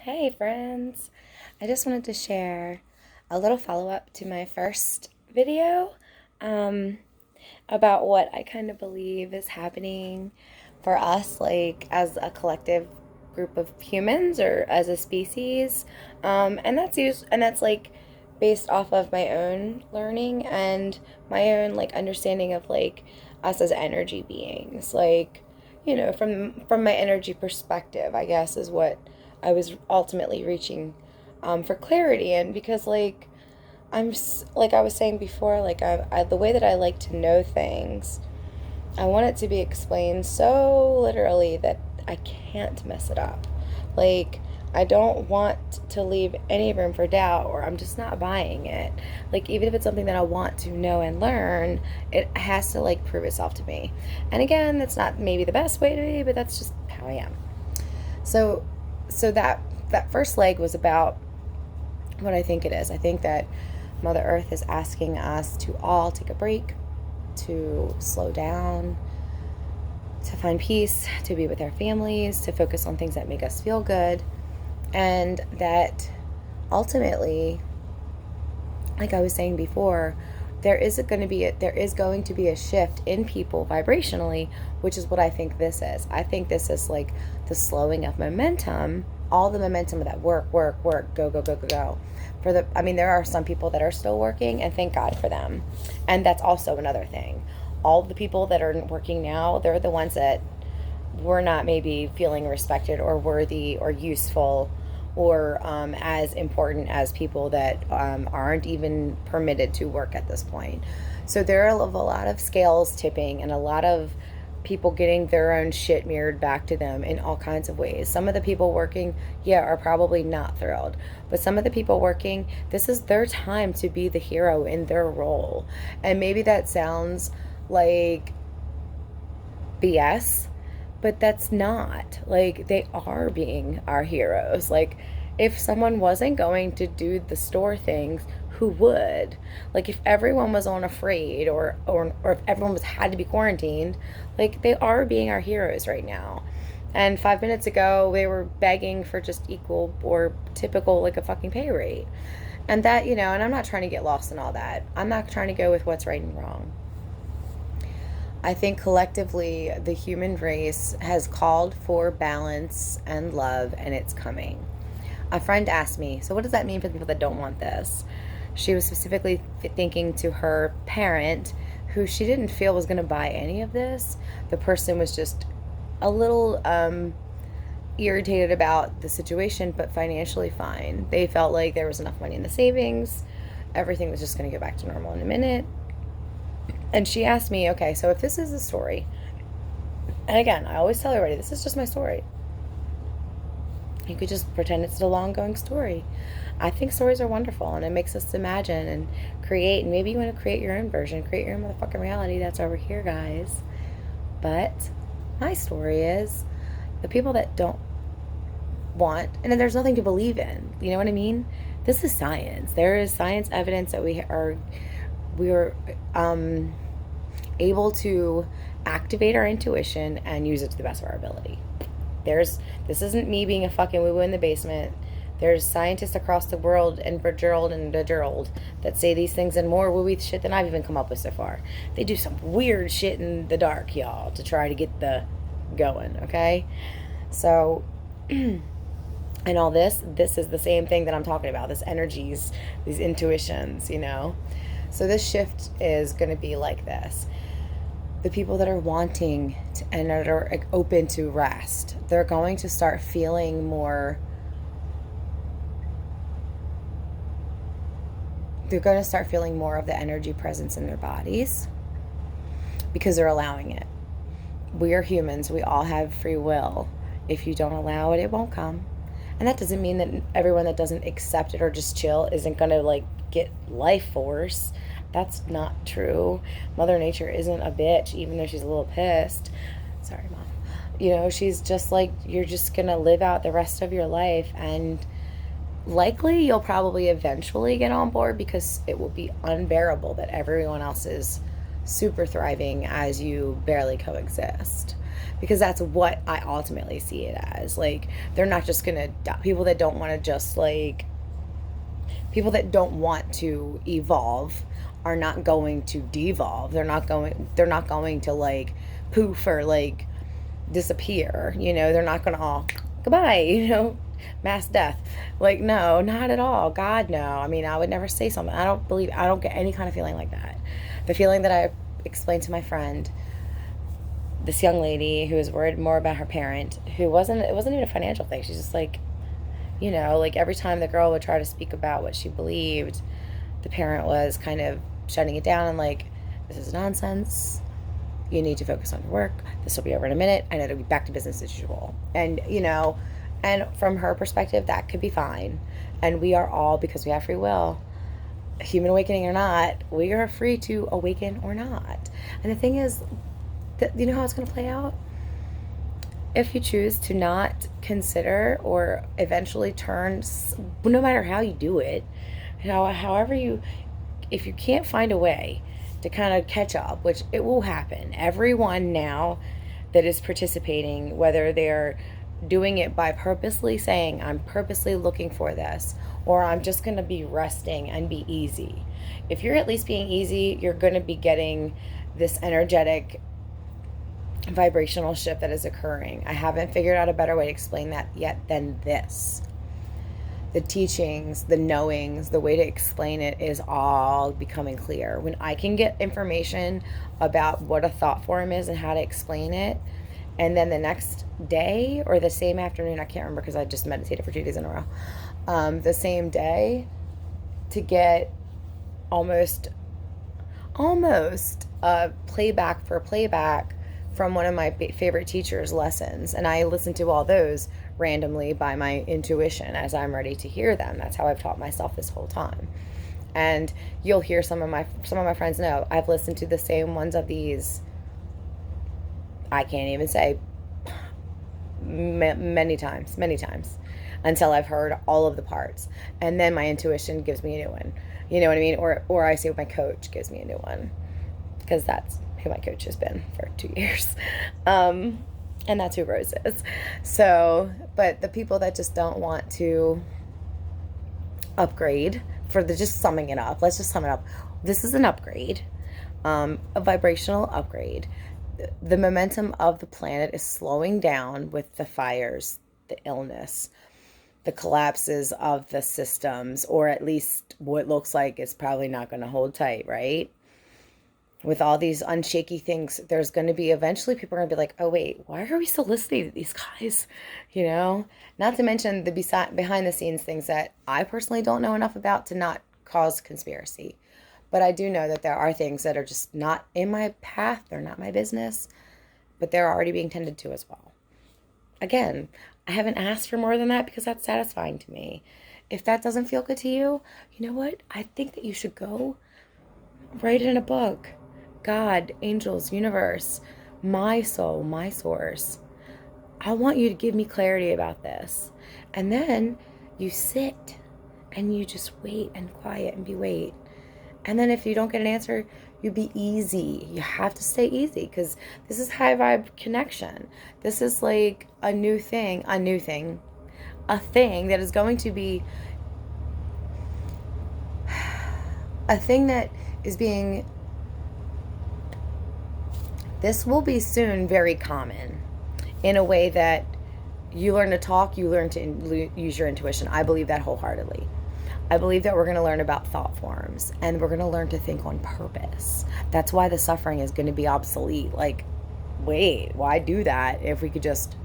Hey friends, I just wanted to share a little follow-up to my first video um, about what I kind of believe is happening for us, like as a collective group of humans or as a species, and that's like based off of my own learning and my own like understanding of like us as energy beings, like from my energy perspective, I guess is what I was ultimately reaching for clarity. And because like I was saying before, like the way that I like to know things, I want it to be explained so literally that I can't mess it up. Like, I don't want to leave any room for doubt, or I'm just not buying it. Like, even if it's something that I want to know and learn, it has to like prove itself to me. And again, that's not maybe the best way to be, but that's just how I am. So so that first leg was about what I think it is. I think that Mother Earth is asking us to all take a break, to slow down, to find peace, to be with our families, to focus on things that make us feel good, and that ultimately, like I was saying before, there is going to be a shift in people vibrationally, which is what I think this is. I think this is like the slowing of momentum, all the momentum of that work, go, go, go, go, go. I mean, there are some people that are still working, and thank God for them. And that's also another thing. All the people that are working now, they're the ones that were not maybe feeling respected or worthy or useful or as important as people that aren't even permitted to work at this point. So there are a lot of scales tipping and a lot of people getting their own shit mirrored back to them in all kinds of ways. Some of the people working, yeah, are probably not thrilled. But some of the people working, this is their time to be the hero in their role. And maybe that sounds like BS, but that's not. Like, they are being our heroes. Like, if someone wasn't going to do the store things, who would? Like, if everyone was on afraid, or if everyone was had to be quarantined, like, they are being our heroes right now. And 5 minutes ago, they were begging for just equal or typical, like a fucking pay rate. And that, and I'm not trying to get lost in all that. I'm not trying to go with what's right and wrong. I think collectively the human race has called for balance and love, and it's coming. A friend asked me, so what does that mean for the people that don't want this? She was specifically thinking to her parent, who she didn't feel was going to buy any of this. The person was just a little irritated about the situation, but financially fine. They felt like there was enough money in the savings. Everything was just going to go back to normal in a minute. And she asked me, okay, so if this is a story, and again, I always tell everybody, this is just my story. You could just pretend it's a long going story. I think stories are wonderful, and it makes us imagine and create, and maybe you want to create your own version, create your own motherfucking reality. That's over here, guys. But my story is the people that don't want, and then there's nothing to believe in. You know what I mean? This is science. There is science evidence that we are able to activate our intuition and use it to the best of our ability. This isn't me being a fucking woo-woo in the basement. There's scientists across the world and Bergerald and Bergerald that say these things and more woo-woo shit than I've even come up with so far. They do some weird shit in the dark, y'all, to try to get the going, okay? So, and all this is the same thing that I'm talking about. This energies, these intuitions, So this shift is going to be like this. The people that are wanting to, and that are open to rest, they're going to start feeling more. They're going to start feeling more of the energy presence in their bodies because they're allowing it. We are humans. We all have free will. If you don't allow it, it won't come. And that doesn't mean that everyone that doesn't accept it or just chill isn't going to like get life force. That's not true. Mother Nature isn't a bitch, even though she's a little pissed. Sorry, Mom. She's just like, you're just going to live out the rest of your life, and likely you'll probably eventually get on board because it will be unbearable that everyone else is super thriving as you barely coexist. because that's what I ultimately see it as. Like, they're not just gonna, people that don't want to just like, people that don't want to evolve are not going to devolve. They're not going to like poof or like disappear. They're not gonna all goodbye, mass death. Like, no, not at all. God, no. I mean, I would never say something. I don't get any kind of feeling like that. The feeling that I explained to my friend, this young lady who was worried more about her parent, it wasn't even a financial thing. She's just like, like every time the girl would try to speak about what she believed, the parent was kind of shutting it down and like, this is nonsense. You need to focus on your work. This will be over in a minute. I know it'll be back to business as usual. And, and from her perspective, that could be fine. And we are all, because we have free will, human awakening or not, we are free to awaken or not. And the thing is, you know how it's going to play out? If you choose to not consider or eventually turn, no matter how you do it, however if you can't find a way to kind of catch up, which it will happen, everyone now that is participating, whether they're doing it by purposely saying, I'm purposely looking for this, or I'm just going to be resting and be easy. If you're at least being easy, you're going to be getting this energetic vibrational shift that is occurring. I haven't figured out a better way to explain that yet than this. The teachings, the knowings, the way to explain it is all becoming clear. When I can get information about what a thought form is and how to explain it, and then the next day or the same afternoon, I can't remember because I just meditated for 2 days in a row, the same day, to get almost a playback for playback from one of my favorite teachers' lessons. And I listen to all those randomly by my intuition as I'm ready to hear them. That's how I've taught myself this whole time. And you'll hear some of my friends know I've listened to the same ones of these, I can't even say, many times until I've heard all of the parts, and then my intuition gives me a new one. You know what I mean? Or I say my coach gives me a new one, because that's who my coach has been for 2 years. And that's who Rose is. So, but the people that just don't want to upgrade, just summing it up, let's just sum it up. This is an upgrade, a vibrational upgrade. The momentum of the planet is slowing down with the fires, the illness, the collapses of the systems, or at least what looks like it's probably not going to hold tight, right? With all these unshaky things, there's going to be, eventually people are going to be like, oh wait, why are we still listening to these guys? Not to mention the behind the scenes things that I personally don't know enough about to not cause conspiracy. But I do know that there are things that are just not in my path. They're not my business, but they're already being tended to as well. Again, I haven't asked for more than that because that's satisfying to me. If that doesn't feel good to you, you know what? I think that you should go write it in a book. God, angels, universe, my soul, my source. I want you to give me clarity about this. And then you sit and you just wait and quiet and wait. And then if you don't get an answer, you be easy. You have to stay easy, because this is high vibe connection. This is like a thing that is going to be a thing that is being, this will be soon very common, in a way that you learn to talk, you learn to use your intuition. I believe that wholeheartedly. I believe that we're going to learn about thought forms, and we're going to learn to think on purpose. That's why the suffering is going to be obsolete. Like, wait, why do that if we could just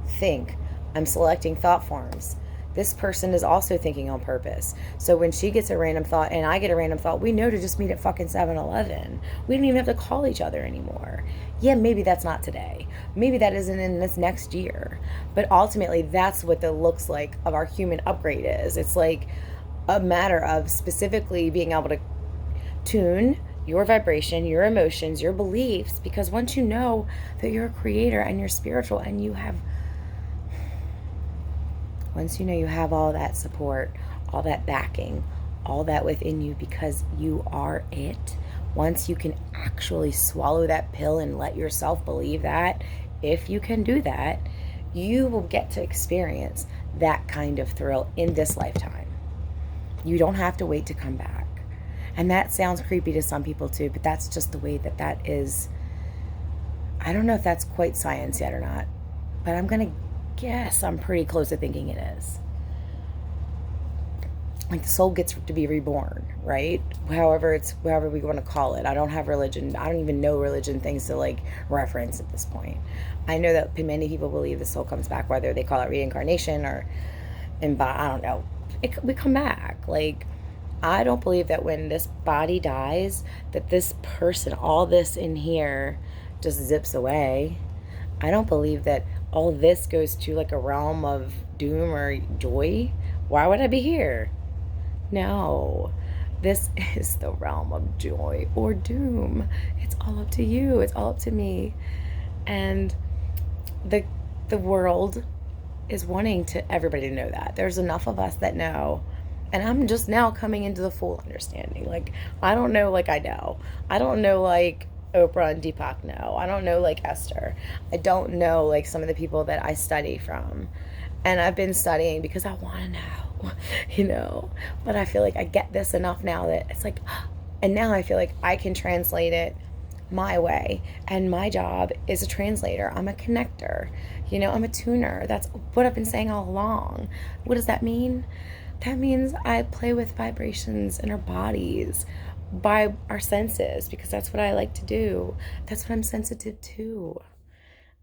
think? I'm selecting thought forms. This person is also thinking on purpose. So when she gets a random thought and I get a random thought, we know to just meet at fucking 7-Eleven. We don't even have to call each other anymore. Yeah, maybe that's not today. Maybe that isn't in this next year. But ultimately, that's what the looks like of our human upgrade is. It's like a matter of specifically being able to tune your vibration, your emotions, your beliefs, because once you know that you're a creator and you're spiritual and once you know you have all that support, all that backing, all that within you, because you are it, once you can actually swallow that pill and let yourself believe that, if you can do that, you will get to experience that kind of thrill in this lifetime. You don't have to wait to come back. And that sounds creepy to some people too, but that's just the way that is. I don't know if that's quite science yet or not, but I'm going to guess I'm pretty close to thinking it is. Like the soul gets to be reborn, right? However we want to call it. I don't have religion. I don't even know religion things to like reference at this point. I know that many people believe the soul comes back, whether they call it reincarnation or I don't know. We come back. Like, I don't believe that when this body dies, that this person, all this in here, just zips away. I don't believe that all this goes to like a realm of doom or joy. Why would I be here? No, this is the realm of joy or doom. It's all up to you. It's all up to me. And the world is wanting to everybody to know that. There's enough of us that know. And I'm just now coming into the full understanding. Like, I don't know like I know. I don't know like Oprah and Deepak know. I don't know like Esther. I don't know like some of the people that I study from. And I've been studying because I want to know, you know. But I feel like I get this enough now that it's like, and now I feel like I can translate it my way. And my job is a translator. I'm a connector. You know, I'm a tuner. That's what I've been saying all along. What does that mean? That means I play with vibrations in our bodies by our senses because that's what I like to do. That's what I'm sensitive to.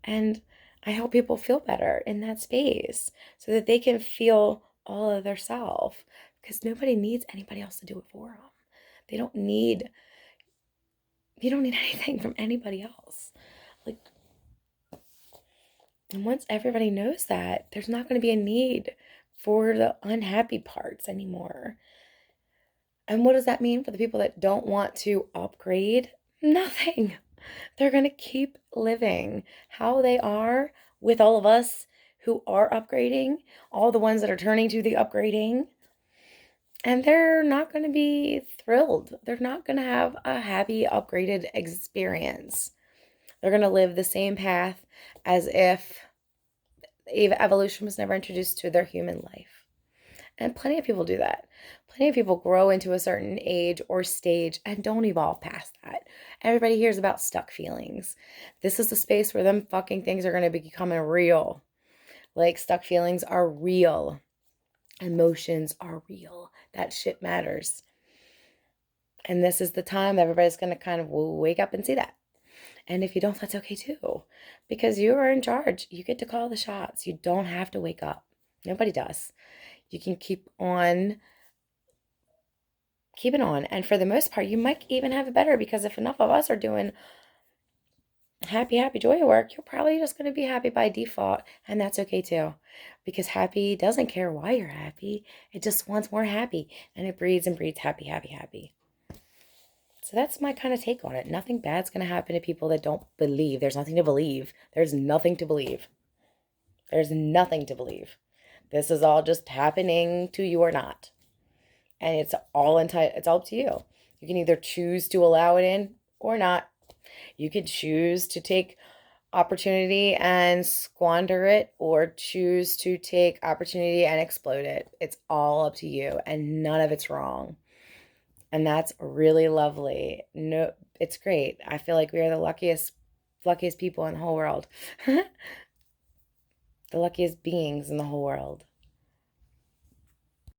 And I help people feel better in that space so that they can feel all of their self because nobody needs anybody else to do it for them. They don't need, you don't need anything from anybody else. Like, and once everybody knows that, there's not going to be a need for the unhappy parts anymore. And what does that mean for the people that don't want to upgrade? Nothing. They're going to keep living how they are with all of us who are upgrading, all the ones that are turning to the upgrading. And they're not going to be thrilled. They're not going to have a happy, upgraded experience. They're going to live the same path as if evolution was never introduced to their human life. And plenty of people do that. Plenty of people grow into a certain age or stage and don't evolve past that. Everybody hears about stuck feelings. This is the space where them fucking things are going to be becoming real. Like, stuck feelings are real. Emotions are real. That shit matters. And this is the time that everybody's going to kind of wake up and see that. And if you don't, that's okay too. Because you are in charge. You get to call the shots. You don't have to wake up. Nobody does. You can keep on keeping on. And for the most part, you might even have it better because if enough of us are doing happy, happy, joy work, you're probably just going to be happy by default. And that's okay too. Because happy doesn't care why you're happy. It just wants more happy. And it breeds and breeds happy, happy, happy. So that's my kind of take on it. Nothing bad's going to happen to people that don't believe. There's nothing to believe. There's nothing to believe. There's nothing to believe. This is all just happening to you or not. And it's all it's all up to you. You can either choose to allow it in or not. You could choose to take opportunity and squander it or choose to take opportunity and explode it. It's all up to you and none of it's wrong. And that's really lovely. No, it's great. I feel like we are the luckiest people in the whole world. The luckiest beings in the whole world.